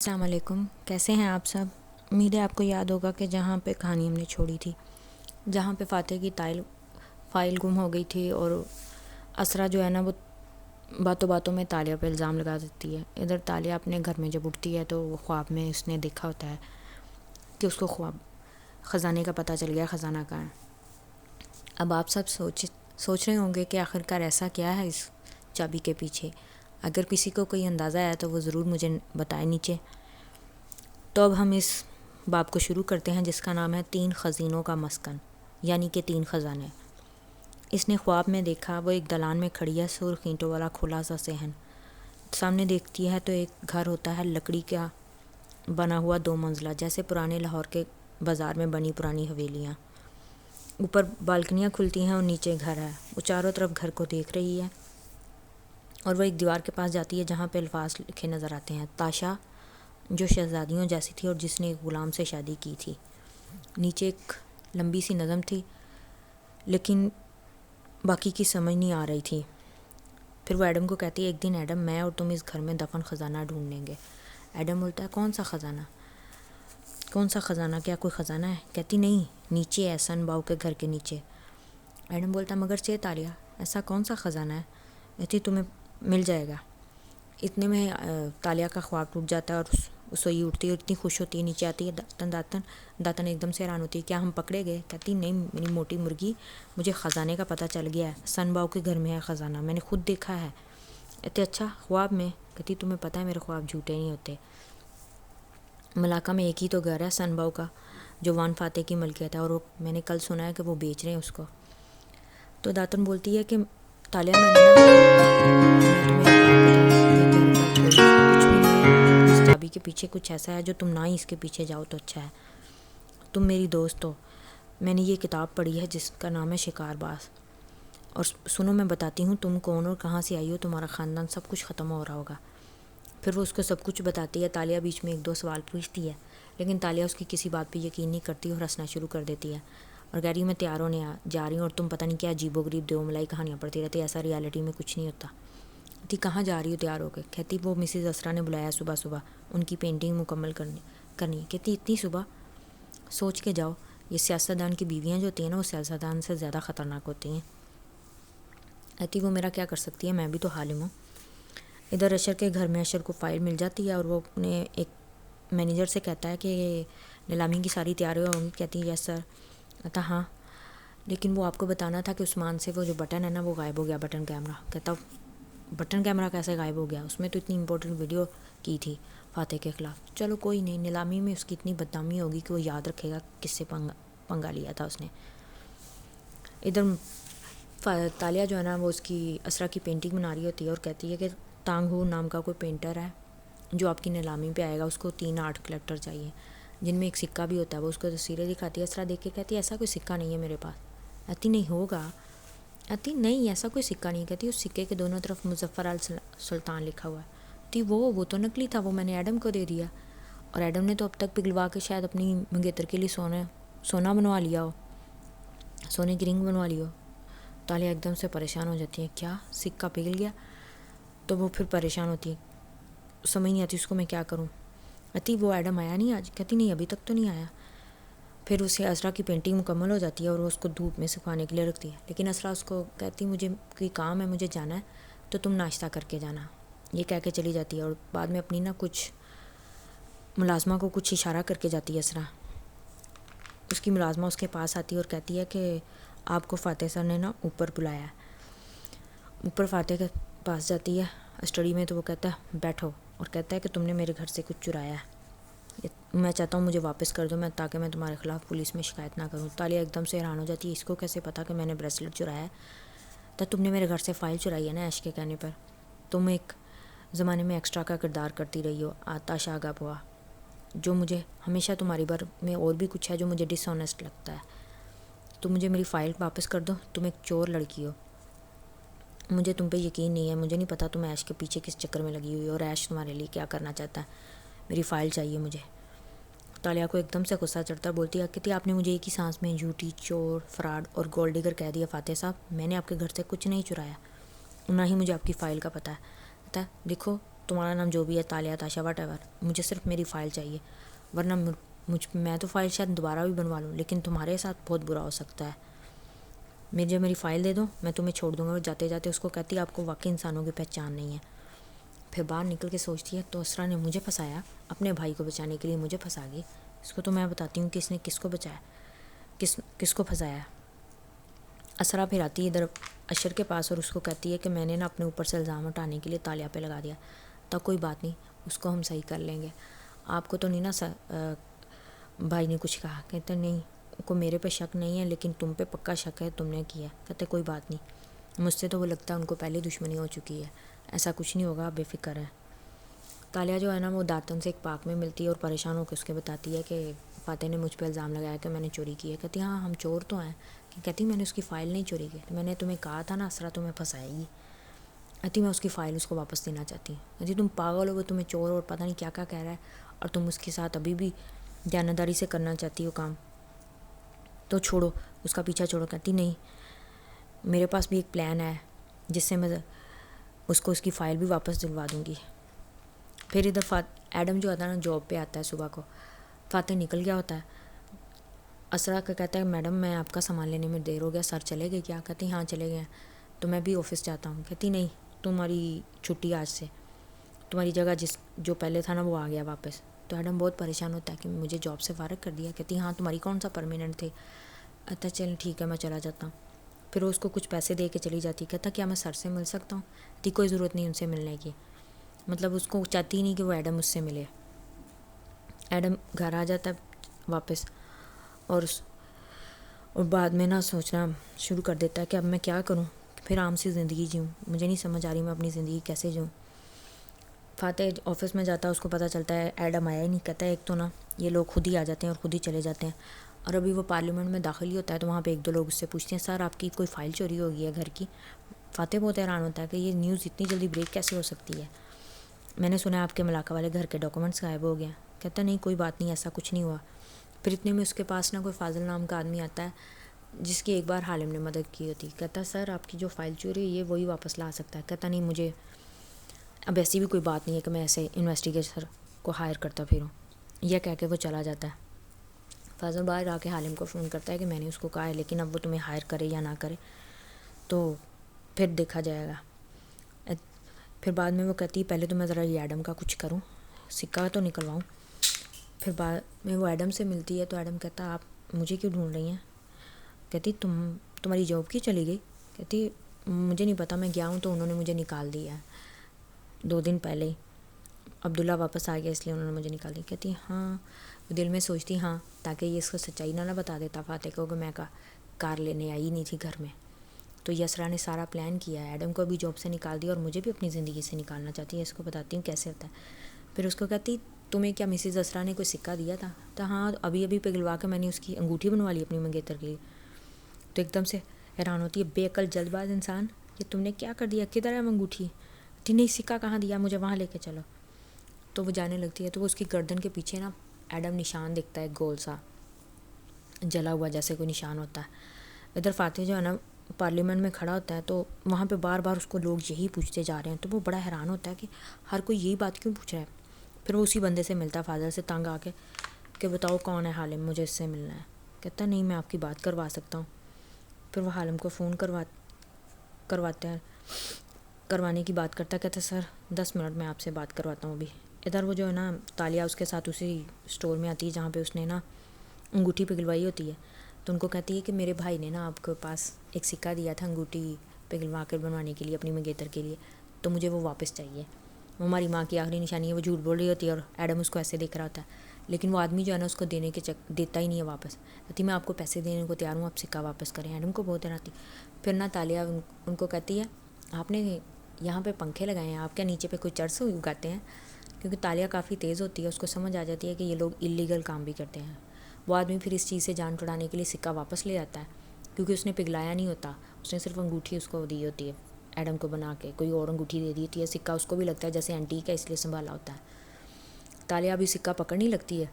السلام علیکم، کیسے ہیں آپ سب؟ امید ہے آپ کو یاد ہوگا کہ جہاں پہ کہانی ہم نے چھوڑی تھی، جہاں پہ فاتح کی فائل گم ہو گئی تھی اور اسرا جو ہے نا وہ باتوں باتوں میں تالیہ پہ الزام لگا دیتی ہے۔ ادھر تالیہ اپنے گھر میں جب اٹھتی ہے تو وہ خواب میں اس نے دیکھا ہوتا ہے کہ اس کو خواب خزانے کا پتہ چل گیا، خزانہ کہاں ہے۔ اب آپ سب سوچ رہے ہوں گے کہ آخرکار ایسا کیا ہے اس چابی کے پیچھے۔ اگر کسی کو کوئی اندازہ ہے تو وہ ضرور مجھے بتائے نیچے۔ تو اب ہم اس باب کو شروع کرتے ہیں جس کا نام ہے 3 خزینوں کا مسکن، یعنی کہ 3 خزانے۔ اس نے خواب میں دیکھا وہ ایک دلان میں کھڑی ہے، سرخ اینٹوں والا کھلا سا صحن۔ سامنے دیکھتی ہے تو ایک گھر ہوتا ہے لکڑی کا بنا ہوا 2 منزلہ، جیسے پرانے لاہور کے بازار میں بنی پرانی حویلیاں۔ اوپر بالکنیاں کھلتی ہیں اور نیچے گھر ہے۔ وہ چاروں طرف گھر کو دیکھ رہی ہے اور وہ ایک دیوار کے پاس جاتی ہے جہاں پہ الفاظ لکھے نظر آتے ہیں: تاشا جو شہزادیوں جیسی تھی اور جس نے ایک غلام سے شادی کی تھی۔ نیچے ایک لمبی سی نظم تھی لیکن باقی کی سمجھ نہیں آ رہی تھی۔ پھر وہ ایڈم کو کہتی ہے: ایک دن ایڈم، میں اور تم اس گھر میں دفن خزانہ ڈھونڈ لیں گے۔ ایڈم بولتا ہے: کون سا خزانہ؟ کون سا خزانہ؟ کیا کوئی خزانہ ہے؟ کہتی: نہیں، نیچے ہے، سن باؤ کے گھر کے نیچے۔ ایڈم بولتا ہے: مگر سے تالیہ، ایسا کون سا خزانہ ہے؟ کہتی: تمہیں مل جائے گا۔ اتنے میں تالیہ کا خواب ٹوٹ جاتا ہے اور سوئی اٹھتی ہے اور اتنی خوش ہوتی ہے، نیچے آتی ہے۔ داتن ایک دم سے حیران ہوتی ہے: کیا ہم پکڑے گئے؟ کہتی: نہیں میری موٹی مرغی، مجھے خزانے کا پتہ چل گیا ہے، سن باؤ کے گھر میں ہے خزانہ، میں نے خود دیکھا ہے۔ کہتی: اچھا، خواب میں؟ کہتی: تمہیں پتہ ہے میرے خواب جھوٹے نہیں ہوتے۔ ملاقہ میں ایک ہی تو گھر ہے سن باؤ کا جو وان فاتح کی ملکیت ہے، اور میں نے کل سنا ہے کہ وہ بیچ رہے ہیں اس کو۔ تو داتن بولتی ہے کہ تالیہ، میں تمہیں ایک بات بتاؤں، یہ گھر کا کوئی کچھ بھی نہیں ہے، اس چابی کے پیچھے کچھ ایسا ہے جو تم نہ ہی اس کے پیچھے جاؤ تو اچھا ہے۔ تم میری دوست ہو، میں نے یہ کتاب پڑھی ہے جس کا نام ہے شکار باز، اور سنو میں بتاتی ہوں تم کون اور کہاں سے آئی ہو، تمہارا خاندان سب کچھ ختم ہو رہا ہوگا۔ پھر وہ اس کو سب کچھ بتاتی ہے۔ تالیہ بیچ میں 1-2 سوال پوچھتی ہے لیکن تالیہ اس کی کسی بات پہ یقین نہیں کرتی اور ہنسنا شروع کر دیتی ہے اور کہہ رہی: میں تیار ہونے جا رہی ہوں اور تم پتہ نہیں کیا عجیب و غریب دیو ملائی کہانیاں پڑھتی رہتی، ایسا ریالٹی میں کچھ نہیں ہوتا۔ کہتی: کہاں جا رہی ہو تیار ہو کے؟ کہتی: وہ مسز اسرا نے بلایا صبح صبح، ان کی پینٹنگ مکمل کرنی۔ کہتی: اتنی صبح؟ سوچ کے جاؤ، یہ سیاستدان کی بیویاں جو ہوتی ہیں نا، وہ سیاستدان سے زیادہ خطرناک ہوتی ہیں۔ کہتی: وہ میرا کیا کر سکتی ہے، میں بھی تو حالم ہوں۔ ادھر اشر کے گھر میں اشر کو فائل مل جاتی ہے اور وہ اپنے ایک مینیجر سے کہتا ہے کہ نیلامی کی ساری تیاریاں ہوں گی۔ کہتی: یس سر۔ کہتا: ہاں، لیکن وہ آپ کو بتانا تھا کہ عثمان سے وہ جو بٹن ہے نا وہ غائب ہو گیا، بٹن کیمرہ۔ کہتا: بٹن کیمرہ کیسے غائب ہو گیا؟ اس میں تو اتنی امپورٹنٹ ویڈیو کی تھی فاتح کے خلاف۔ چلو کوئی نہیں، نیلامی میں اس کی اتنی بدنامی ہوگی کہ وہ یاد رکھے گا کس سے پنگا لیا تھا اس نے۔ ادھر تالیہ جو ہے نا وہ اس کی اسرا کی پینٹنگ بنا رہی ہوتی ہے اور کہتی ہے کہ تانگ ہو نام کا کوئی پینٹر ہے جو آپ کی نیلامی پہ آئے گا، اس کو 3 آرٹ کلیکٹر چاہیے جن میں ایک سکہ بھی ہوتا ہے۔ وہ اس کو تصویریں دکھاتی ہے، اسرا دیکھ کے کہتی ہے: ایسا کوئی سکہ نہیں ہے میرے پاس۔ کہتی: نہیں ہوگا۔ کہتی: نہیں ایسا کوئی سکہ نہیں۔ کہتی: اس سکے کے دونوں طرف مظفر سلطان لکھا ہوا ہے۔ کہتی: وہ تو نکلی تھا، وہ میں نے ایڈم کو دے دیا، اور ایڈم نے تو اب تک پگھلوا کے شاید اپنی منگیتر کے لیے سونا بنوا لیا ہو، سونے کی رنگ بنوا لی ہو۔ تالیہ ایک دم سے پریشان ہو جاتی ہے: کیا سکہ پگھل گیا؟ تو وہ پھر پریشان ہوتی ہے، سمجھ نہیں آتی اس کو میں کیا کروں۔ کہتی: وہ ایڈم آیا نہیں آج؟ کہتی: نہیں ابھی تک تو نہیں آیا۔ پھر اسے اسرا کی پینٹنگ مکمل ہو جاتی ہے اور وہ اس کو دھوپ میں سکھانے کے لیے رکھتی ہے، لیکن اسرا اس کو کہتی: مجھے کوئی کام ہے، مجھے جانا ہے، تو تم ناشتہ کر کے جانا۔ یہ کہہ کے چلی جاتی ہے اور بعد میں اپنی نا کچھ ملازمہ کو کچھ اشارہ کر کے جاتی ہے اسرا۔ اس کی ملازمہ اس کے پاس آتی ہے اور کہتی ہے کہ آپ کو فاتح سر نے نا اوپر بلایا ہے۔ اوپر فاتح کے پاس جاتی ہے اسٹڈی میں تو وہ کہتا ہے: بیٹھو، اور کہتا ہے کہ تم نے میرے گھر سے کچھ چرایا ہے، میں چاہتا ہوں مجھے واپس کر دو تاکہ میں تمہارے خلاف پولیس میں شکایت نہ کروں۔ تالیہ ایک دم سے حیران ہو جاتی ہے: اس کو کیسے پتا کہ میں نے بریسلٹ چرایا ہے؟ تو تم نے میرے گھر سے فائل چرائی ہے نا عیش کے کہنے پر، تم ایک زمانے میں ایکسٹرا کا کردار کرتی رہی ہو، آتا شاگا پوا، جو مجھے ہمیشہ تمہاری بار میں اور بھی کچھ ہے جو مجھے ڈس آنیسٹ لگتا ہے، تو مجھے میری فائل واپس کر دو، تم ایک چور لڑکی ہو، مجھے تم پہ یقین نہیں ہے، مجھے نہیں پتا تم عیش کے پیچھے کس چکر میں لگی ہوئی ہو اور عیش تمہارے لیے کیا کرنا چاہتا ہے، میری فائل چاہیے مجھے۔ تالیہ کو ایک دم سے غصہ چڑھتا، بولتی ہے: کہتی آپ نے مجھے ایک ہی سانس میں جھوٹی، چور، فراڈ اور گولڈ ڈگر کہہ دیا فاتح صاحب، میں نے آپ کے گھر سے کچھ نہیں چرایا، نہ ہی مجھے آپ کی فائل کا پتہ ہے۔ کہتا ہے: دیکھو تمہارا نام جو بھی ہے، تالیہ، تاشا، واٹ ایور، مجھے صرف میری فائل چاہیے، ورنہ میں تو فائل شاید دوبارہ بھی بنوا لوں، لیکن تمہارے ساتھ بہت برا ہو سکتا ہے۔ میری فائل دے دو، میں تمہیں چھوڑ دوں گا۔ اور جاتے جاتے اس کو کہتی ہے آپ کو واقعی انسانوں کی پہچان نہیں ہے۔ پھر باہر نکل کے سوچتی ہے تو اسرا نے مجھے پھنسایا، اپنے بھائی کو بچانے کے لیے مجھے پھنسا گئی۔ اس کو تو میں بتاتی ہوں کہ اس نے کس کو بچایا، کس کو پھنسایا۔ اسرا پھر آتی ہے ادھر اشر کے پاس اور اس کو کہتی ہے کہ میں نے نا اپنے اوپر سے الزام ہٹانے کے لیے تالیہ پہ لگا دیا تھا، کوئی بات نہیں، اس کو ہم صحیح کر لیں گے۔ آپ کو تو نہیں نا بھائی نے کچھ کہا؟ کہتے نہیں، کو میرے پہ شک نہیں ہے، لیکن تم پہ پکا شک ہے، تم نے کیا۔ کہتے کوئی بات نہیں، مجھ سے تو وہ لگتا ہے ان کو پہلے دشمنی ہو چکی ہے، ایسا کچھ نہیں ہوگا، آپ بے فکر ہے۔ تالیہ جو ہے نا وہ داتن سے ایک پارک میں ملتی ہے اور پریشان ہو کے اس کے بتاتی ہے کہ فاتح نے مجھ پہ الزام لگایا کہ میں نے چوری کی ہے۔ کہتی ہاں ہم چور تو ہیں، کہتی میں نے اس کی فائل نہیں چوری کی، میں نے تمہیں کہا تھا نا اسرا تمہیں پھنسائے گی۔ کہتی میں اس کی فائل اس کو واپس دینا چاہتی ہوں۔ کہتی تم پاگل ہو گئے، تمہیں چور اور پتہ نہیں کیا کیا کہہ رہا ہے، اور تم اس کے ساتھ ابھی بھی دیانتداری سے کرنا چاہتی ہو کام، تو چھوڑو اس کا پیچھا چھوڑو۔ کہتی نہیں، میرے پاس بھی ایک پلان ہے جس سے میں اس کو اس کی فائل بھی واپس دلوا دوں گی۔ پھر ادھر ایڈم جو آتا ہے نا جاب پہ آتا ہے صبح کو، فاتح نکل گیا ہوتا ہے۔ اسرا کا کہتا ہے میڈم میں آپ کا سامان لینے میں دیر ہو گیا، سر چلے گئے کیا؟ کہتی ہاں چلے گئے ہیں، تو میں بھی آفس جاتا ہوں۔ کہتی نہیں، تمہاری چھٹی آج سے، تمہاری جگہ جو پہلے تھا نا وہ آ گیا واپس۔ تو ایڈم بہت پریشان ہوتا ہے کہ مجھے جاب سے فارغ کر دیا۔ کہتی ہاں تمہاری کون سا پرماننٹ تھے؟ کہتا چل ٹھیک ہے میں چلا جاتا ہوں۔ پھر وہ اس کو کچھ پیسے دے کے چلی جاتی۔ کہتا کیا میں سر سے مل سکتا ہوں؟ کہتی کوئی ضرورت نہیں ان سے ملنے کی، مطلب اس کو چاہتی ہی نہیں کہ وہ ایڈم اس سے ملے۔ ایڈم گھر آ جاتا ہے واپس اور بعد میں نا سوچنا شروع کر دیتا ہے کہ اب میں کیا کروں، پھر عام سی زندگی جیوں، مجھے نہیں سمجھ آ رہی میں اپنی زندگی کیسے جیوں۔ فاتح آفس میں جاتا ہے، اس کو پتہ چلتا ہے ایڈم آیا ہی نہیں۔ کہتا ہے ایک تو نا یہ لوگ خود ہی آ جاتے ہیں اور خود ہی چلے جاتے ہیں، اور ابھی وہ پارلیمنٹ میں داخل ہی ہوتا ہے تو وہاں پہ ایک دو لوگ اس سے پوچھتے ہیں سر آپ کی کوئی فائل چوری ہو گئی ہے گھر کی؟ فاتح بہت حیران ہوتا ہے کہ یہ نیوز اتنی جلدی بریک کیسے ہو سکتی ہے، میں نے سنا ہے آپ کے ملاقہ والے گھر کے ڈاکومنٹس غائب ہو گئے ہیں۔ کہتا نہیں کوئی بات نہیں، ایسا کچھ نہیں ہوا۔ پھر اتنے میں اس کے پاس نا کوئی فاضل نام کا آدمی آتا ہے جس کی ایک بار حالم نے مدد کی ہوتی۔ کہتا سر آپ کی جو فائل چوری ہے یہ وہی واپس لا سکتا ہے۔ کہتا نہیں مجھے اب ایسی بھی کوئی بات نہیں ہے کہ میں ایسے انویسٹیگیٹر کو ہائر کرتا پھروں، یہ کہہ کے وہ چلا جاتا ہے۔ فاضل باہر آ کے حالم کو فون کرتا ہے کہ میں نے اس کو کہا ہے لیکن اب وہ تمہیں ہائر کرے یا نہ کرے تو پھر دیکھا جائے گا۔ پھر بعد میں وہ کہتی ہے پہلے تو میں ذرا یہ ایڈم کا کچھ کروں، سکہ تو نکلواؤں۔ پھر بعد میں وہ ایڈم سے ملتی ہے تو ایڈم کہتا آپ مجھے کیوں ڈھونڈ رہی ہیں؟ کہتی تمہاری جاب کی چلی گئی؟ کہتی مجھے نہیں پتہ، میں گیا ہوں تو انہوں نے مجھے نکال دیا ہے 2 دن پہلے ہی، عبداللہ واپس آ گیا اس لیے انہوں نے مجھے نکال دیا۔ کہتی ہاں، دل میں سوچتی ہاں تاکہ یہ اس کو سچائی نہ بتا دیتا فاتح کو کہ میں کار لینے آئی نہیں تھی گھر میں، تو یسرا نے سارا پلان کیا ہے، ایڈم کو بھی جاب سے نکال دیا اور مجھے بھی اپنی زندگی سے نکالنا چاہتی ہے، اس کو بتاتی ہوں کیسے ہوتا ہے۔ پھر اس کو کہتی تمہیں کیا مسز اسرا نے کوئی سکہ دیا تھا؟ تو ہاں ابھی پگھلوا کے میں نے اس کی انگوٹھی بنوا لی اپنی منگیتر کے لیے۔ تو ایک دم سے حیران ہوتی ہے بے عقل جلد باز انسان، کہ تم نے کیا کر دیا، کدھر ہے انگوٹھی؟ نہیں سکہ کہاں دیا، مجھے وہاں لے کے چلو۔ تو وہ جانے لگتی ہے تو وہ اس کی گردن کے پیچھے نا ایڈم نشان دکھتا ہے، گول سا جلا ہوا جیسے کوئی نشان ہوتا ہے۔ ادھر فاتح جو ہے نا پارلیمنٹ میں کھڑا ہوتا ہے تو وہاں پہ بار بار اس کو لوگ یہی پوچھتے جا رہے ہیں، تو وہ بڑا حیران ہوتا ہے کہ ہر کوئی یہی بات کیوں پوچھ رہا ہے۔ پھر وہ اسی بندے سے ملتا ہے فاضل سے تنگ آ کے کہ بتاؤ کون ہے حالم، مجھے اس سے ملنا ہے۔ کہتا نہیں میں آپ کی بات کروا سکتا ہوں۔ پھر وہ حالم کو فون کرواتے ہیں، کروانے کی بات کرتا ہے۔ کہتا سر 10 منٹ میں آپ سے بات کرواتا ہوں ابھی۔ ادھر وہ جو ہے نا تالیہ اس کے ساتھ اسی اسٹور میں آتی ہے جہاں پہ اس نے نا انگوٹھی پگھلوائی ہوتی ہے، تو ان کو کہتی ہے کہ میرے بھائی نے نا آپ کے پاس ایک سکہ دیا تھا انگوٹھی پگھلوا کر بنوانے کے لیے اپنی منگیتر کے لیے، تو مجھے وہ واپس چاہیے، وہ ہماری ماں کی آخری نشانی ہے۔ وہ جھوٹ بول رہی ہوتی ہے اور ایڈم اس کو ایسے دیکھ رہا ہوتا ہے، لیکن وہ آدمی جو ہے نا اس کو دیتا ہی نہیں ہے واپس۔ کہتی میں آپ کو پیسے دینے کو تیار ہوں، آپ سکہ واپس کریں۔ ایڈم کو بہت آتی۔ پھر نا تالیہ ان کو کہتی ہے آپ نے یہاں پہ پنکھے لگائے ہیں، آپ کیا نیچے پہ کوئی چرس اگاتے ہیں؟ کیونکہ تالیہ کافی تیز ہوتی ہے، اس کو سمجھ آ جاتی ہے کہ یہ لوگ اللیگل کام بھی کرتے ہیں۔ وہ آدمی پھر اس چیز سے جان چھڑانے کے لیے سکہ واپس لے جاتا ہے، کیونکہ اس نے پگھلایا نہیں ہوتا، اس نے صرف انگوٹھی اس کو دی ہوتی ہے ایڈم کو بنا کے، کوئی اور انگوٹھی دے دی ہوتی ہے، سکہ اس کو بھی لگتا ہے جیسے اینٹیک ہے اس لیے سنبھالا ہوتا ہے۔ تالیہ ابھی سکہ پکڑنے لگتی ہے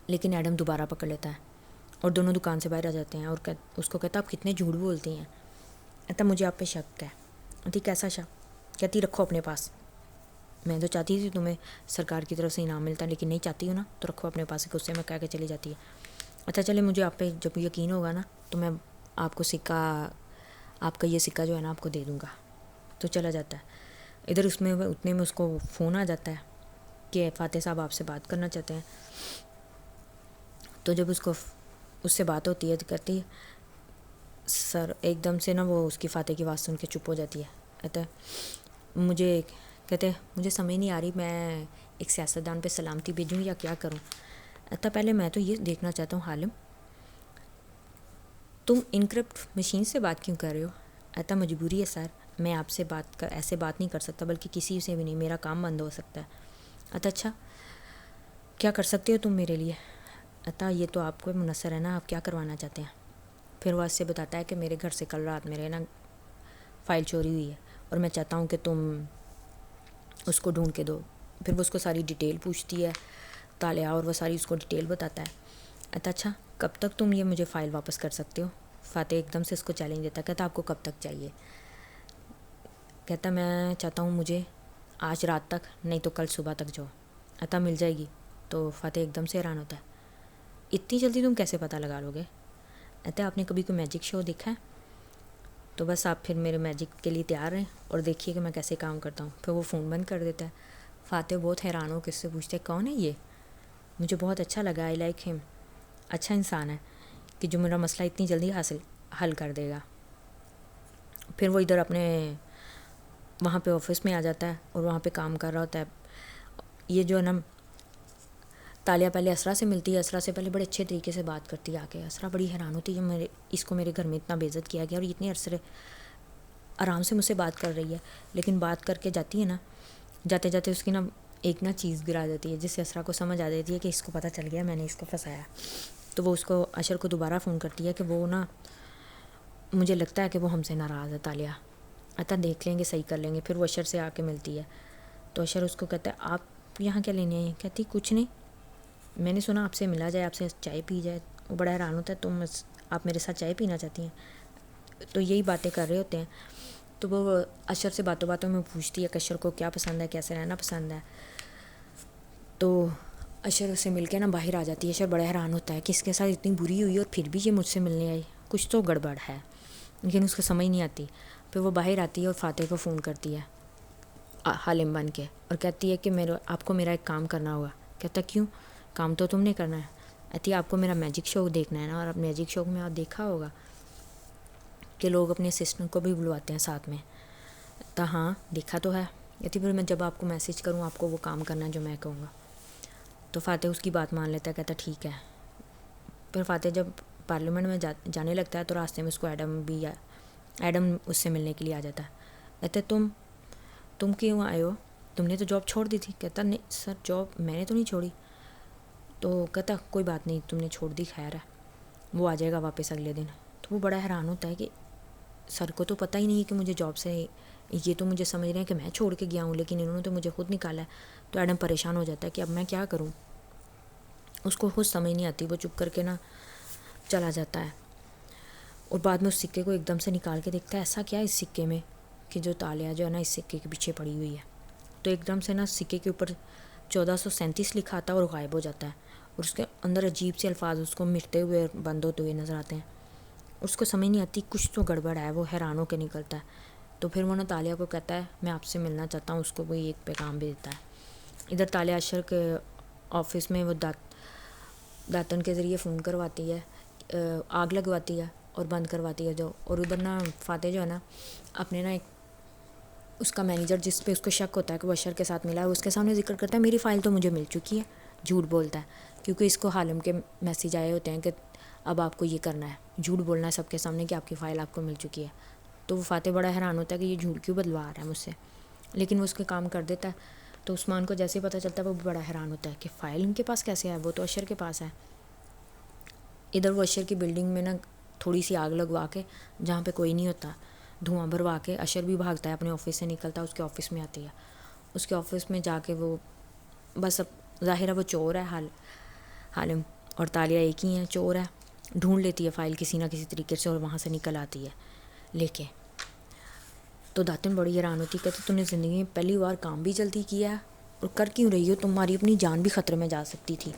لیکن ایڈم دوبارہ پکڑ لیتا ہے اور دونوں دکان سے باہر آ جاتے ہیں، اور اس کو کہتا آپ کتنے جھوٹ بولتی ہیں، کہتا مجھے آپ پہ شک ہے۔ کہتی کیسا شک؟ کہتی رکھو اپنے پاس۔ میں تو چاہتی تھی تمہیں سرکار کی طرف سے انعام ملتا، لیکن نہیں چاہتی ہوں نا، تو رکھو اپنے پاس، غصے میں کہہ کے چلی جاتی ہے۔ اچھا چلے، مجھے آپ پہ جب یقین ہوگا نا تو میں آپ کو سکہ، آپ کا یہ سکہ جو ہے نا آپ کو دے دوں گا۔ تو چلا جاتا ہے۔ ادھر اس میں اتنے میں اس کو فون آ جاتا ہے کہ فاتح صاحب آپ سے بات کرنا چاہتے ہیں۔ تو جب اس سے بات ہوتی ہے تو کہتی ہے سر، ایک دم سے نا وہ اس کی فاتح کی آواز سن کے چپ ہو جاتی ہے۔ کہتے ہیں مجھے سمجھ نہیں آ رہی، میں ایک سیاستدان پہ سلامتی بھیجوں یا کیا کروں؟ پہلے میں تو یہ دیکھنا چاہتا ہوں حالم، تم انکرپٹ مشین سے بات کیوں کر رہے ہو؟ مجبوری ہے سر، میں آپ سے ایسے بات نہیں کر سکتا، بلکہ کسی سے بھی نہیں، میرا کام بند ہو سکتا ہے۔ اچھا، کیا کر سکتے ہو تم میرے لیے؟ یہ تو آپ کو منحصر ہے نا، آپ کیا کروانا چاہتے ہیں؟ پھر وہ اس سے بتاتا ہے کہ میرے گھر سے کل رات میرے نا فائل چوری ہوئی ہے اور میں چاہتا ہوں کہ تم اس کو ڈھونڈ کے دو۔ پھر وہ اس کو ساری ڈیٹیل پوچھتی ہے طالیہ، اور وہ ساری اس کو ڈیٹیل بتاتا ہے۔ اچھا، کب تک تم یہ مجھے فائل واپس کر سکتے ہو؟ فاتح ایک دم سے اس کو چیلنج دیتا ہے، کہتا آپ کو کب تک چاہیے؟ کہتا میں چاہتا ہوں مجھے آج رات تک، نہیں تو کل صبح تک جو مل جائے گی۔ تو فاتح ایک دم سے حیران ہوتا ہے، اتنی جلدی تم کیسے پتہ لگا لو گے؟ آپ نے کبھی کوئی میجک شو دیکھا ہے؟ تو بس آپ پھر میرے میجک کے لیے تیار رہیں اور دیکھیے کہ میں کیسے کام کرتا ہوں۔ پھر وہ فون بند کر دیتا ہے۔ فاتح بہت حیران ہو کے اس سے پوچھتے ہیں کون ہے یہ؟ مجھے بہت اچھا لگا، آئی لائک ہم، اچھا انسان ہے کہ جو میرا مسئلہ اتنی جلدی حل کر دے گا۔ پھر وہ ادھر اپنے وہاں پہ آفس میں آ جاتا ہے اور وہاں پہ کام کر رہا ہوتا ہے۔ یہ جو ہے نا طالیہ پہلے اسرا سے ملتی ہے، اسرا سے پہلے بڑے اچھے طریقے سے بات کرتی ہے آ کے۔ اسرا بڑی حیران ہوتی ہے، اس کو میرے گھر میں اتنا بے عزت کیا گیا اور اتنے عرصے آرام سے مجھ سے بات کر رہی ہے، لیکن بات کر کے جاتی ہے نا، جاتے جاتے اس کی نا ایک نا چیز گرا دیتی ہے، جس سے اسرا کو سمجھ آ جاتی ہے کہ اس کو پتہ چل گیا میں نے اس کو پھنسایا۔ تو وہ اس کو اشر کو دوبارہ فون کرتی ہے کہ وہ نا مجھے لگتا ہے کہ وہ ہم سے ناراض ہے طالیہ، دیکھ لیں گے، صحیح کر لیں گے۔ پھر وہ اشر سے آ کے ملتی ہے تو اشر اس کو کہتا ہے آپ یہاں کیا لینے آئی ہیں؟ کہتی کچھ نہیں، میں نے سنا آپ سے ملا جائے، آپ سے چائے پی جائے۔ وہ بڑا حیران ہوتا ہے، آپ میرے ساتھ چائے پینا چاہتی ہیں؟ تو یہی باتیں کر رہے ہوتے ہیں۔ تو وہ اشر سے باتوں باتوں میں پوچھتی ہے کہ اشر کو کیا پسند ہے، کیسے رہنا پسند ہے۔ تو اشر اس سے مل کے نا باہر آ جاتی ہے۔ اشر بڑا حیران ہوتا ہے کہ اس کے ساتھ اتنی بری ہوئی اور پھر بھی یہ مجھ سے ملنے آئی، کچھ تو گڑبڑ ہے، لیکن اس کو سمجھ نہیں آتی۔ پھر وہ باہر آتی ہے اور فاتح کو فون کرتی ہے حالم بن کے، اور کہتی ہے کہ آپ کو میرا ایک کام کرنا ہوگا۔ کہتا کیوں؟ کام تو تم نے کرنا ہے۔ کہتی آپ کو میرا میجک شو دیکھنا ہے نا، اور اب میجک شو میں آپ دیکھا ہوگا کہ لوگ اپنے اسسٹنٹ کو بھی بلواتے ہیں ساتھ میں۔ تو ہاں دیکھا تو ہے۔ کہتی پھر میں جب آپ کو میسج کروں آپ کو وہ کام کرنا ہے جو میں کہوں گا۔ تو فاتح اس کی بات مان لیتا ہے، کہتا ٹھیک ہے۔ پھر فاتح جب پارلیمنٹ میں جانے لگتا ہے تو راستے میں اس کو ایڈم اس سے ملنے کے لیے آ جاتا ہے۔ کہتا تم کیوں آئے ہو؟ تم نے تو جاب چھوڑ دی تھی۔ کہتا نہیں سر، جاب میں نے تو نہیں چھوڑی۔ تو کہتا کوئی بات نہیں، تم نے چھوڑ دی، خیر ہے، وہ آ جائے گا واپس اگلے دن۔ تو وہ بڑا حیران ہوتا ہے کہ سر کو تو پتہ ہی نہیں ہے کہ مجھے جاب سے، یہ تو مجھے سمجھ رہے ہیں کہ میں چھوڑ کے گیا ہوں، لیکن انہوں نے تو مجھے خود نکالا ہے۔ تو ایڈم پریشان ہو جاتا ہے کہ اب میں کیا کروں، اس کو خود سمجھ نہیں آتی۔ وہ چپ کر کے نا چلا جاتا ہے، اور بعد میں اس سکے کو ایک دم سے نکال کے دیکھتا ہے ایسا کیا ہے اس سکے میں کہ جو طالیہ جو ہے نا اس سکے کے پیچھے پڑی ہوئی ہے۔ تو ایک دم سے نا سکے کے اوپر 1437 لکھا آتا ہے اور غائب ہو جاتا ہے، اور اس کے اندر عجیب سے الفاظ اس کو مٹتے ہوئے بند ہوتے ہوئے نظر آتے ہیں۔ اس کو سمجھ نہیں آتی، کچھ تو گڑبڑ ہے، وہ حیران ہو کے نکلتا ہے۔ تو پھر وہ نا طالیہ کو کہتا ہے میں آپ سے ملنا چاہتا ہوں، اس کو وہی ایک پیغام بھی دیتا ہے۔ ادھر طالیہ اشر کے آفس میں وہ داتن کے ذریعے فون کرواتی ہے، آگ لگواتی ہے اور بند کرواتی ہے جو، اور ادھر نا فاتح جو ہے نا اپنے نا ایک اس کا مینیجر جس پہ اس کو شک ہوتا ہے کہ وہ اشر کے ساتھ ملا ہے، اس کے سامنے ذکر کرتا ہے میری فائل تو مجھے مل چکی ہے۔ جھوٹ بولتا ہے کیونکہ اس کو حالم کے میسیج آئے ہوتے ہیں کہ اب آپ کو یہ کرنا ہے، جھوٹ بولنا ہے سب کے سامنے کہ آپ کی فائل آپ کو مل چکی ہے۔ تو وہ فاتح بڑا حیران ہوتا ہے کہ یہ جھوٹ کیوں بدلوا رہا ہے مجھ سے، لیکن وہ اس کے کام کر دیتا ہے۔ تو عثمان کو جیسے پتہ چلتا ہے وہ بڑا حیران ہوتا ہے کہ فائل ان کے پاس کیسے ہے، وہ تو اشر کے پاس ہے۔ ادھر وہ اشر کی بلڈنگ میں نا تھوڑی سی آگ لگوا کے، جہاں پہ کوئی نہیں ہوتا، دھواں بھروا کے اشر بھی بھاگتا ہے، اپنے آفس سے نکلتا ہے، اس کے آفس میں آتی ہے۔ اس کے آفس میں جا کے وہ بس اب ظاہر ہے وہ چور ہے، حالم اور طالیہ ایک ہی ہیں، چور ہے، ڈھونڈ لیتی ہے فائل کسی نہ کسی طریقے سے اور وہاں سے نکل آتی ہے لے کے۔ تو داتن بڑی حیران ہوتی، کہتی تم نے زندگی میں پہلی بار کام بھی جلدی کیا ہے اور کر کیوں رہی ہو؟ تمہاری اپنی جان بھی خطرے میں جا سکتی تھی،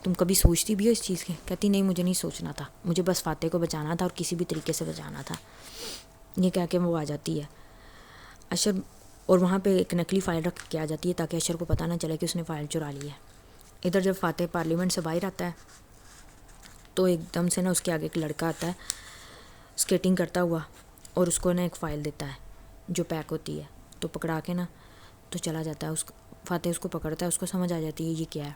تم کبھی سوچتی بھی ہو اس چیز کی؟ کہتی نہیں، مجھے نہیں سوچنا تھا، مجھے بس فاتح کو بچانا تھا اور کسی بھی طریقے سے بچانا تھا. یہ کہہ کے وہ آ جاتی ہے اشر، اور وہاں پہ ایک نقلی فائل رکھ کے آ جاتی ہے تاکہ اشر کو پتہ نہ چلے کہ اس نے فائل چرا لی ہے. ادھر جب فاتح پارلیمنٹ سے باہر آتا ہے تو ایک دم سے نا اس کے آگے ایک لڑکا آتا ہے اسکیٹنگ کرتا ہوا، اور اس کو نا ایک فائل دیتا ہے جو پیک ہوتی ہے، تو پکڑا کے نا تو چلا جاتا ہے. فاتح اس کو پکڑتا ہے، اس کو سمجھ آ جاتی ہے یہ کیا ہے.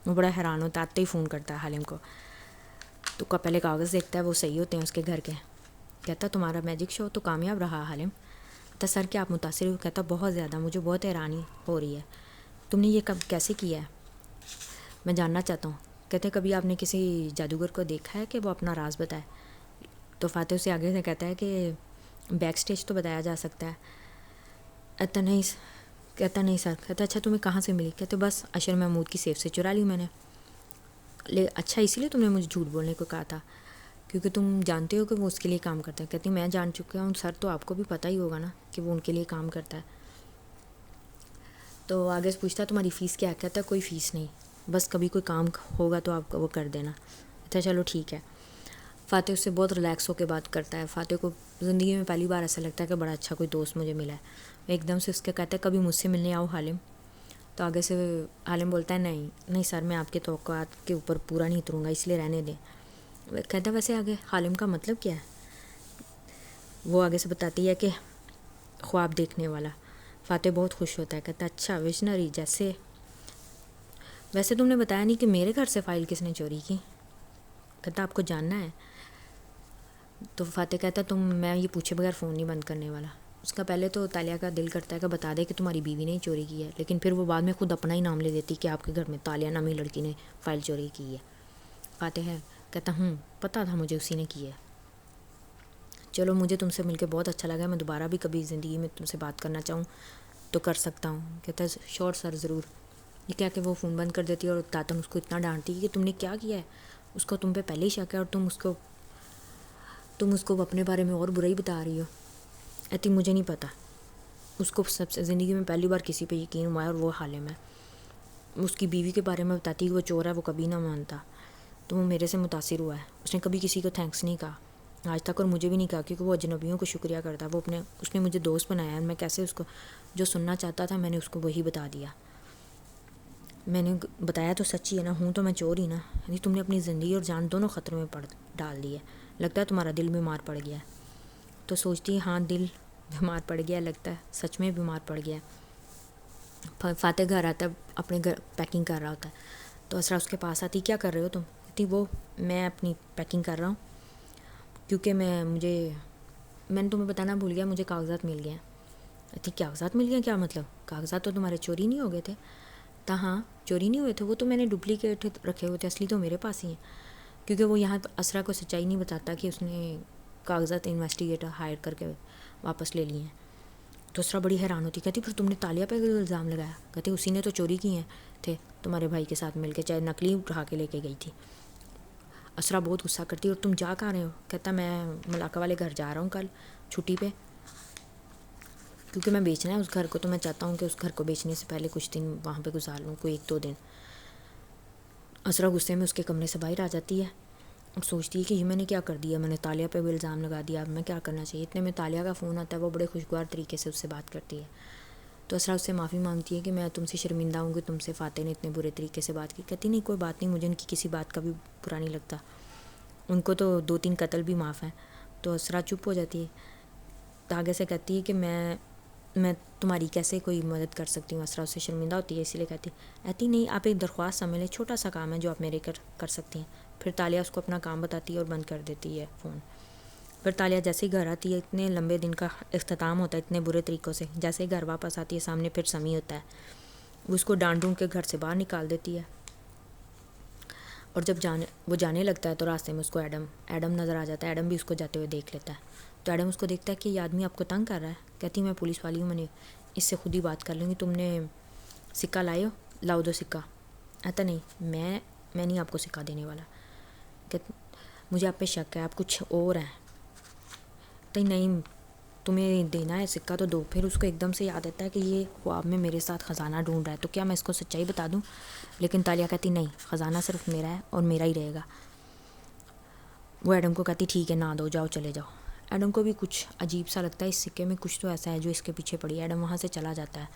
وہ بڑا حیران ہوتا ہے، آتے ہی فون کرتا ہے حالم کو، تو پہلے کاغذ دیکھتا ہے، وہ صحیح ہوتے ہیں اس کے گھر کے. کہتا تمہارا میجک شو تو کامیاب رہا حالم. کہتا سر کیا آپ متاثر ہو؟ کہتا بہت زیادہ، مجھے بہت حیرانی ہو رہی ہے، تم نے یہ کیسے کیا ہے؟ میں جاننا چاہتا ہوں. کہتے کبھی آپ نے کسی جادوگر کو دیکھا ہے کہ وہ اپنا راز بتائے؟ تو فاتح اسے آگے سے کہتا ہے کہ بیک سٹیج تو بتایا جا سکتا ہے. کہتا نہیں سر. کہتا اچھا تمہیں کہاں سے ملی؟ کہتے بس اشر محمود کی سیف سے چرا لی میں نے. اچھا اسی لیے تم نے مجھے جھوٹ بولنے کو کہا تھا کیونکہ تم جانتے ہو کہ وہ اس کے لیے کام کرتا ہے؟ کہتی میں جان چکا ہوں سر، تو آپ کو بھی پتہ ہی ہوگا نا کہ وہ ان کے لیے کام کرتا ہے. تو آگے سے پوچھتا تمہاری فیس کیا ہے؟ کہتا کوئی فیس نہیں، بس کبھی کوئی کام ہوگا تو آپ کو وہ کر دینا. اچھا چلو ٹھیک ہے. فاتح اس سے بہت ریلیکس ہو کے بات کرتا ہے. فاتح کو زندگی میں پہلی بار ایسا لگتا ہے کہ بڑا اچھا کوئی دوست مجھے ملا ہے. ایک دم سے اس کے کہتا ہے کبھی مجھ سے ملنے آؤ حالم. تو آگے سے حالم بولتا ہے نہیں سر، میں آپ کے توقعات کے اوپر پورا نہیں اتروں گا، اس لیے رہنے دیں. کہتا ویسے آگے حالم کا مطلب کیا ہے؟ وہ آگے سے بتاتی ہے کہ خواب دیکھنے والا. فاتح بہت خوش ہوتا ہے، کہتا اچھا ویژنری جیسے. ویسے تم نے بتایا نہیں کہ میرے گھر سے فائل کس نے چوری کی. کہتا آپ کو جاننا ہے؟ تو فاتح کہتا میں یہ پوچھے بغیر فون نہیں بند کرنے والا. اس کا پہلے تو تالیہ کا دل کرتا ہے کہ بتا دے کہ تمہاری بیوی نے چوری کی ہے، لیکن پھر وہ بعد میں خود اپنا ہی نام لے دیتی کہ آپ کے گھر میں تالیہ نامی لڑکی نے فائل چوری کی ہے. فاتح ہے کہتا پتہ تھا مجھے اسی نے کی ہے. چلو مجھے تم سے مل کے بہت اچھا لگا، میں دوبارہ بھی کبھی زندگی میں تم سے بات کرنا چاہوں تو کر سکتا ہوں. کہتا ہے شور سر ضرور. یہ کہہ کے وہ فون بند کر دیتی ہے اور داتن اس کو اتنا ڈانٹتی ہے کہ تم نے کیا کیا ہے، اس کو تم پہ پہلے ہی شک ہے اور تم اس کو اپنے بارے میں اور برا ہی بتا رہی ہو. کہتی مجھے نہیں پتہ. اس کو سب سے زندگی میں پہلی بار کسی پہ یقین ہوا ہے اور وہ حالم ہے. اس کی بیوی کے بارے میں بتاتی کہ وہ چور ہے، وہ کبھی نہ مانتا. تو وہ میرے سے متاثر ہوا ہے. اس نے کبھی کسی کو تھینکس نہیں کہا آج تک، اور مجھے بھی نہیں کہا کیونکہ وہ اجنبیوں کو شکریہ کرتا ہے. اس نے مجھے دوست بنایا ہے، میں کیسے اس کو جو سننا چاہتا تھا میں نے اس کو وہی بتا دیا. میں نے بتایا تو سچ ہی ہے نا، ہوں تو میں چور ہی نا. یعنی تم نے اپنی زندگی اور جان دونوں خطرے میں ڈال دی ہے. لگتا ہے تمہارا دل بیمار پڑ گیا ہے. تو سوچتی ہے ہاں دل بیمار پڑ گیا، لگتا ہے سچ میں بیمار پڑ گیا. فاتح گھر آتا ہے، اپنے گھر پیکنگ کر رہا ہوتا ہے. تو اسرا اس کے پاس آتی، کیا کر رہے ہو تم؟ کہتی میں اپنی پیکنگ کر رہا ہوں کیونکہ میں نے تمہیں بتانا بھول گیا، مجھے کاغذات مل گئے ہیں. کہتی کاغذات مل گئے؟ کیا مطلب؟ کاغذات تو تمہارے چوری نہیں ہو گئے تھے. ہاں چوری نہیں ہوئے تھے، وہ تو میں نے ڈپلیکیٹ رکھے ہوئے تھے، اصلی تو میرے پاس ہی ہیں. کیونکہ وہ یہاں اسرا کو سچائی نہیں بتاتا کہ اس نے کاغذات انویسٹیگیٹر ہائر کر کے واپس لے لیے ہیں. تو اسرا بڑی حیران ہوتی، کہتی پھر تم نے تالیہ پہ الزام لگایا؟ کہتی اسی نے تو چوری کی ہیں تھے تمہارے بھائی کے ساتھ مل کے، چاہے نقلی اٹھا کے لے کے گئی تھی. اسرا بہت غصہ کرتی، اور تم جا کہاں رہے ہو؟ کہتا میں ملاقہ والے گھر جا رہا ہوں کل چھٹی پہ، کیونکہ میں بیچنا ہے اس گھر کو، تو میں چاہتا ہوں کہ اس گھر کو بیچنے سے پہلے کچھ دن وہاں پہ گزار لوں، کوئی 1-2 دن. اسرا غصے میں اس کے کمرے سے باہر آ جاتی ہے اور سوچتی ہے کہ یہ میں نے کیا کر دیا، میں نے تالیہ پہ بھی الزام لگا دیا، اب میں کیا کرنا چاہیے. اتنے میں تالیہ کا فون آتا ہے، وہ بڑے خوشگوار طریقے سے اس سے بات کرتی ہے. تو اسرا اس سے معافی مانگتی ہے کہ میں تم سے شرمندہ ہوں کہ تم سے فاتح نے اتنے برے طریقے سے بات کی. کہتی نہیں کوئی بات نہیں، مجھے ان کی کسی بات کا بھی برا نہیں لگتا، ان کو تو 2-3 قتل بھی معاف ہیں. تو اسرا چپ ہو جاتی ہے. آگے سے کہتی ہے کہ میں تمہاری کیسے کوئی مدد کر سکتی ہوں. اسرا اس سے شرمندہ ہوتی ہے، اسی لیے کہتی نہیں آپ ایک درخواست سمجھ لیں، چھوٹا سا کام ہے جو آپ میرے کر سکتی ہیں. پھر تالیہ اس کو اپنا کام بتاتی ہے اور بند کر دیتی ہے فون. پھر تالیہ جیسے ہی گھر آتی ہے، اتنے لمبے دن کا اختتام ہوتا ہے اتنے برے طریقوں سے. جیسے ہی گھر واپس آتی ہے سامنے پھر سمی ہوتا ہے، وہ اس کو ڈانٹ ڈونٹ کے گھر سے باہر نکال دیتی ہے. اور جب وہ جانے لگتا ہے تو راستے میں اس کو ایڈم نظر آ جاتا ہے. ایڈم بھی اس کو جاتے ہوئے دیکھ لیتا ہے. تو ایڈم اس کو دیکھتا ہے کہ یہ آدمی آپ کو تنگ کر رہا ہے. کہتی میں پولیس والی ہوں، میں نے اس سے خود ہی بات کر لوں گی. تم نے سکہ لائے ہو؟ لاؤ دو سکہ. ایسا نہیں، میں نہیں آپ کو سکہ دینے والا. کہ مجھے آپ پہ شک ہے، آپ کچھ اور ہیں. تو نہیں تمہیں دینا ہے سکہ تو دو. پھر اس کو ایک دم سے یاد آتا ہے کہ یہ خواب میں میرے ساتھ خزانہ ڈھونڈ رہا ہے، تو کیا میں اس کو سچائی بتا دوں؟ لیکن تالیہ کہتی نہیں، خزانہ صرف میرا ہے اور میرا ہی رہے گا. وہ ایڈم کو کہتی ٹھیک ہے نہ دو، جاؤ چلے جاؤ. ایڈم کو بھی کچھ عجیب سا لگتا ہے، اس سکے میں کچھ تو ایسا ہے جو اس کے پیچھے پڑی ہے. ایڈم وہاں سے چلا جاتا ہے.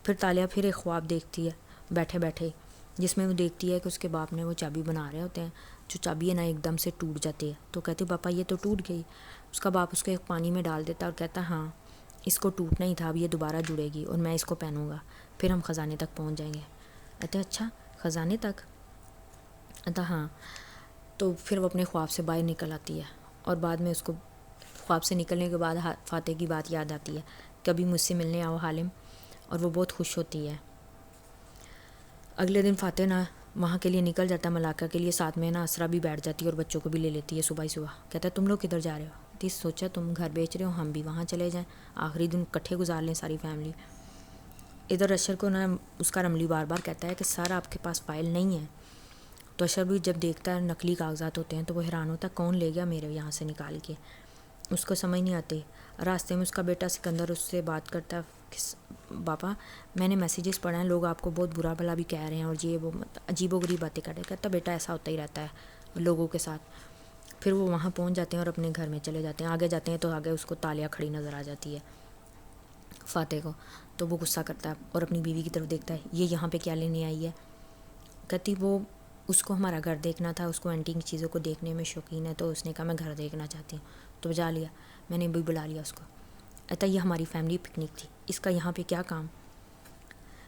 پھر تالیہ پھر ایک خواب دیکھتی ہے بیٹھے بیٹھے، جس میں وہ دیکھتی ہے کہ اس کے باپ نے وہ چابی بنا رہے ہوتے ہیں، جو چابی ہے نا ایک دم سے ٹوٹ جاتی ہے. تو کہتی پاپا یہ تو ٹوٹ گئی. اس کا باپ اس کو ایک پانی میں ڈال دیتا ہے اور کہتا ہاں اس کو ٹوٹنا ہی تھا، اب یہ دوبارہ جڑے گی اور میں اس کو پہنوں گا، پھر ہم خزانے تک پہنچ جائیں گے. کہتے اچھا خزانے تک؟ کہتا ہاں. تو پھر وہ اپنے خواب سے باہر نکل آتی ہے اور بعد میں اس کو خواب سے نکلنے کے بعد فاتح کی بات یاد آتی ہے، کبھی مجھ سے ملنے آؤ حالم، اور وہ بہت خوش ہوتی ہے. اگلے دن فاتح نا وہاں کے لیے نکل جاتا ہے ملاقہ کے لیے، ساتھ میں نا اسرا بھی بیٹھ جاتی ہے اور بچوں کو بھی لے لیتی ہے صبح ہی صبح. کہتا ہے تم لوگ کدھر جا رہے ہو؟ سوچا تم گھر بیچ رہے ہو، ہم بھی وہاں چلے جائیں، آخری دن کٹھے گزار لیں ساری فیملی. ادھر اشر کو نا اس کا رملی بار بار کہتا ہے کہ سر آپ کے پاس فائل نہیں ہے. تو اشر بھی جب دیکھتا ہے نقلی کاغذات ہوتے ہیں تو وہ حیران ہوتا ہے کون لے گیا میرے یہاں سے نکال کے. اس کو سمجھ نہیں آتی. راستے میں اس کا بیٹا سکندر اس سے بات کرتا ہے کہ پاپا میں نے میسیجز پڑھے ہیں، لوگ آپ کو بہت برا بھلا بھی کہہ رہے ہیں اور یہ وہ عجیب و غریب باتیں کر رہے ہیں. کہتا بیٹا ایسا ہوتا ہی رہتا ہے لوگوں کے ساتھ. پھر وہ وہاں پہنچ جاتے ہیں اور اپنے گھر میں چلے جاتے ہیں. آگے جاتے ہیں تو آگے اس کو تالیہ کھڑی نظر آ جاتی ہے فاتح کو. تو وہ غصہ کرتا ہے اور اپنی بیوی کی طرف دیکھتا ہے، یہ یہاں پہ کیا لینے آئی ہے؟ کہتی وہ اس کو ہمارا گھر دیکھنا تھا، اس کو اینٹیک چیزوں کو دیکھنے میں شوقین ہے، تو اس نے کہا میں گھر دیکھنا چاہتی ہوں. تو بجا لیا، میں نے بھی بلا لیا اس کو. کہتا یہ ہماری فیملی پکنک تھی، اس کا یہاں پہ کیا کام؟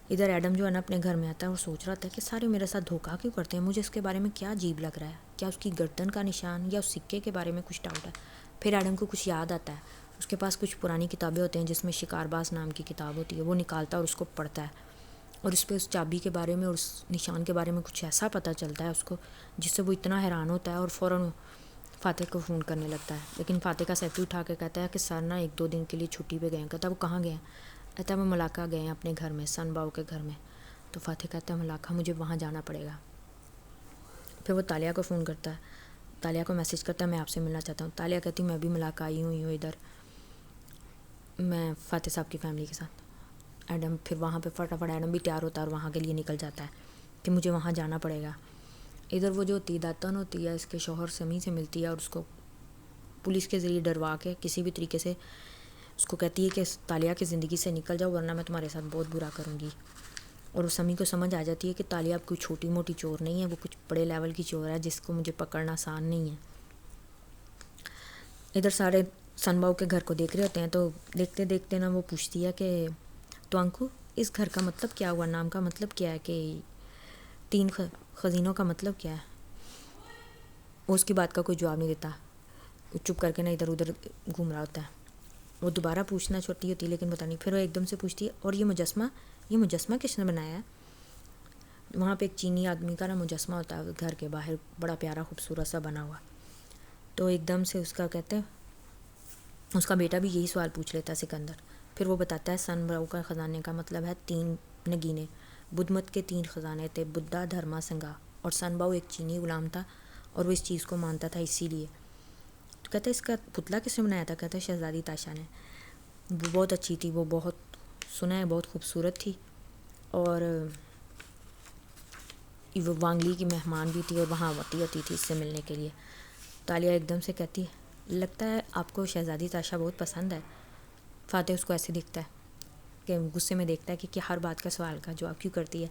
ادھر ایڈم جو ہے نا اپنے گھر میں آتا ہے اور سوچ رہا تھا کہ سارے میرے ساتھ دھوکہ کیوں کرتے ہیں، مجھے اس کے بارے میں کیا عجیب لگ رہا ہے، کیا اس کی گردن کا نشان یا اس سکے کے بارے میں کچھ ڈاؤٹ ہے. پھر ایڈم کو کچھ یاد آتا ہے، اس کے پاس کچھ پرانی کتابیں ہوتے ہیں جس میں شکار باز نام کی کتاب ہوتی ہے. وہ نکالتا ہے اور اس کو پڑھتا ہے اور اس پہ اس چابی کے بارے میں اور اس نشان کے بارے میں کچھ ایسا پتہ چلتا ہے اس کو جس سے وہ اتنا حیران ہوتا ہے اور فوراً فاتح کو فون کرنے لگتا ہے. لیکن فاتح کا سیکٹری اٹھا کے کہتا ہے کہ سر نا 1-2 دن کے لیے چھٹی پہ گئے ہیں. کہتا ہے وہ کہاں گئے ہیں؟ کہتا ہے وہ ملاقہ گئے ہیں اپنے گھر میں، سن باؤ کے گھر میں. تو فاتح کہتا ہے ملاقہ، مجھے وہاں جانا پڑے گا. پھر وہ تالیہ کو فون کرتا ہے، تالیہ کو میسیج کرتا ہے میں آپ سے ملنا چاہتا ہوں. تالیہ کہتی میں بھی ملاقہ آئی ہوں ادھر، میں فاتح صاحب کی فیملی کے ساتھ. ایڈم پھر وہاں پہ فٹافٹ ایڈم بھی تیار ہوتا ہے اور وہاں کے لیے نکل جاتا ہے کہ مجھے وہاں جانا پڑے گا. ادھر وہ جو ہوتی داتن ہوتی ہے اس کے شوہر سمی سے ملتی ہے اور اس کو پولیس کے ذریعے ڈروا کے کسی بھی طریقے سے اس کو کہتی ہے کہ تالیہ کی زندگی سے نکل جاؤ ورنہ میں تمہارے ساتھ بہت برا کروں گی. اور اس سمی کو سمجھ آ جاتی ہے کہ تالیہ اب کوئی چھوٹی موٹی چور نہیں ہے، وہ کچھ بڑے لیول کی چور ہے جس کو مجھے پکڑنا آسان نہیں ہے. ادھر سارے سن باؤ کے گھر کو دیکھ رہے ہوتے ہیں تو دیکھتے دیکھتے نا وہ پوچھتی ہے کہ تو انکو اس گھر کا مطلب کیا ہوا، نام کا مطلب کیا ہے، کہ 3 خزینوں کا مطلب کیا ہے؟ وہ اس کی بات کا کوئی جواب نہیں دیتا، وہ چپ کر کے نا ادھر ادھر گھوم رہا ہوتا ہے. وہ دوبارہ پوچھنا چاہتی ہوتی ہے لیکن پتہ نہیں. پھر وہ ایک دم سے پوچھتی ہے اور یہ مجسمہ کس نے بنایا ہے؟ وہاں پہ ایک چینی آدمی کا نا مجسمہ ہوتا ہے گھر کے باہر، بڑا پیارا خوبصورت سا بنا ہوا. تو ایک دم سے اس کا کہتے ہیں اس کا بیٹا بھی یہی سوال پوچھ لیتا ہے سکندر. پھر وہ بتاتا ہے سن باؤ کا خزانے کا مطلب ہے 3 نگینے. بدھ مت کے 3 خزانے تھے، بدھا، دھرما، سنگا. اور سن باؤ ایک چینی غلام تھا اور وہ اس چیز کو مانتا تھا اسی لیے. تو کہتا ہے اس کا پتلا کس نے بنایا تھا؟ کہتا ہے شہزادی تاشا نے. وہ بہت اچھی تھی، وہ بہت سنا ہے بہت خوبصورت تھی اور وہ وانگلی کی مہمان بھی تھی اور وہاں آتی ہوتی تھی اس سے ملنے کے لیے. تالیہ ایک دم سے کہتی ہے لگتا ہے آپ کو شہزادی تاشا بہت پسند ہے. فاتح اس کو ایسے دیکھتا ہے کہ غصے میں دیکھتا ہے کہ ہر بات کا سوال کا جواب کیوں کرتی ہے.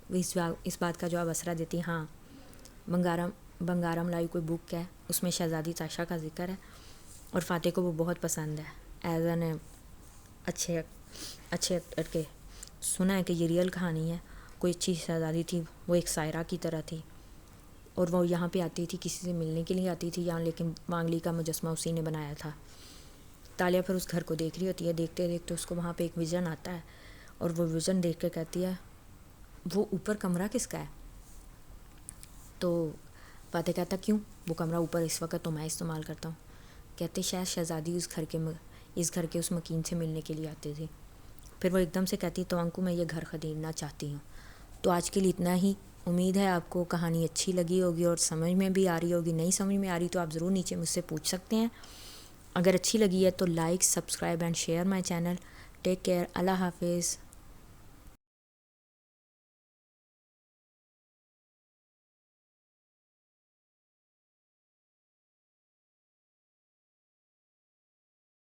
وہ اس بات کا جواب اسرا دیتی ہاں بنگارم لائی کوئی بک ہے، اس میں شہزادی تاشا کا ذکر ہے اور فاتح کو وہ بہت پسند ہے. ایز این اچھے ایکٹر کے سنا ہے کہ یہ ریئل کہانی ہے. کوئی اچھی شہزادی تھی، وہ ایک سائرہ کی طرح تھی اور وہ یہاں پہ آتی تھی کسی سے ملنے کے لیے آتی تھی یہاں، لیکن وانگلی کا مجسمہ اسی نے بنایا تھا. تالیہ پھر اس گھر کو دیکھ رہی ہوتی ہے، دیکھتے دیکھتے اس کو وہاں پہ ایک ویژن آتا ہے اور وہ ویژن دیکھ کے کہتی ہے وہ اوپر کمرہ کس کا ہے؟ تو فاتح کہتا کیوں، وہ کمرہ اوپر اس وقت تو میں استعمال کرتا ہوں. کہتے شاید شہزادی اس گھر کے اس مکین سے ملنے کے لیے آتے تھے. پھر وہ ایک دم سے کہتی تو انکو میں یہ گھر خریدنا چاہتی ہوں. تو آج کے لیے اتنا ہی. امید ہے آپ کو کہانی اچھی لگی ہوگی اور سمجھ میں بھی آ رہی ہوگی. نہیں سمجھ میں آ رہی تو آپ ضرور نیچے مجھ سے پوچھ سکتے ہیں. اگر اچھی لگی ہے تو like subscribe and share my channel. Take care. اللہ حافظ.